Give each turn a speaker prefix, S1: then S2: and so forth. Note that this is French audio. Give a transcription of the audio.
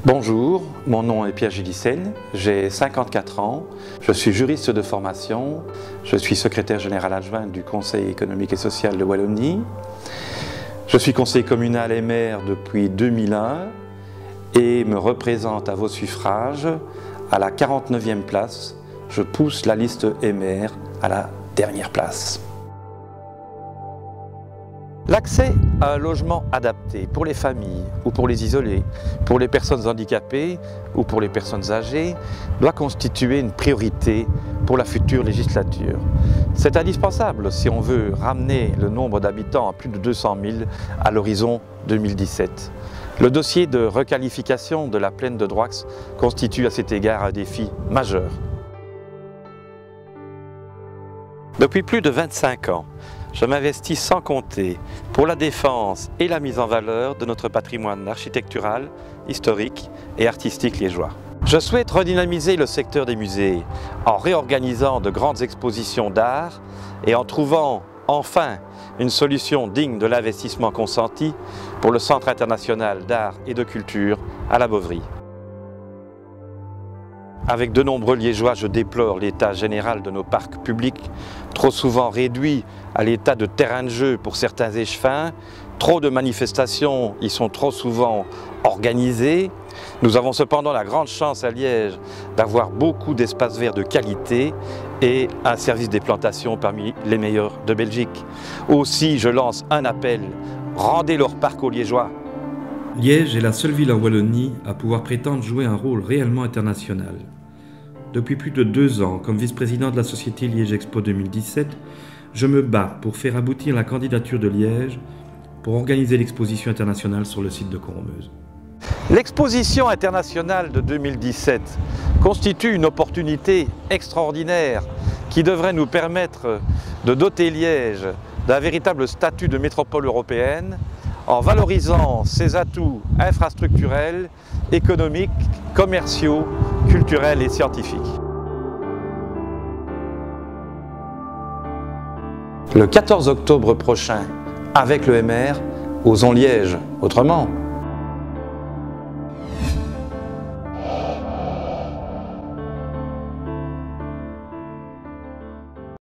S1: Bonjour, mon nom est Pierre Gillicenne, j'ai 54 ans, je suis juriste de formation, je suis secrétaire général adjoint du Conseil économique et social de Wallonie, je suis conseiller communal et maire depuis 2001 et me représente à vos suffrages à la 49e place. Je pousse la liste maire à la dernière place. L'accès à un logement adapté pour les familles ou pour les isolés, pour les personnes handicapées ou pour les personnes âgées doit constituer une priorité pour la future législature. C'est indispensable si on veut ramener le nombre d'habitants à plus de 200 000 à l'horizon 2017. Le dossier de requalification de la plaine de Droix constitue à cet égard un défi majeur. Depuis plus de 25 ans, je m'investis sans compter pour la défense et la mise en valeur de notre patrimoine architectural, historique et artistique liégeois. Je souhaite redynamiser le secteur des musées en réorganisant de grandes expositions d'art et en trouvant enfin une solution digne de l'investissement consenti pour le Centre international d'art et de culture à la Boveri. Avec de nombreux Liégeois, je déplore l'état général de nos parcs publics, trop souvent réduits à l'état de terrain de jeu pour certains échevins. Trop de manifestations y sont trop souvent organisées. Nous avons cependant la grande chance à Liège d'avoir beaucoup d'espaces verts de qualité et un service des plantations parmi les meilleurs de Belgique. Aussi, je lance un appel, rendez leur parc aux Liégeois.
S2: Liège est la seule ville en Wallonie à pouvoir prétendre jouer un rôle réellement international. Depuis plus de 2 ans, comme vice-président de la société Liège Expo 2017, je me bats pour faire aboutir la candidature de Liège pour organiser l'exposition internationale sur le site de Cormeuse.
S1: L'exposition internationale de 2017 constitue une opportunité extraordinaire qui devrait nous permettre de doter Liège d'un véritable statut de métropole européenne en valorisant ses atouts infrastructurels, économiques, commerciaux, culturels et scientifiques. Le 14 octobre prochain, avec le MR, osons Liège autrement.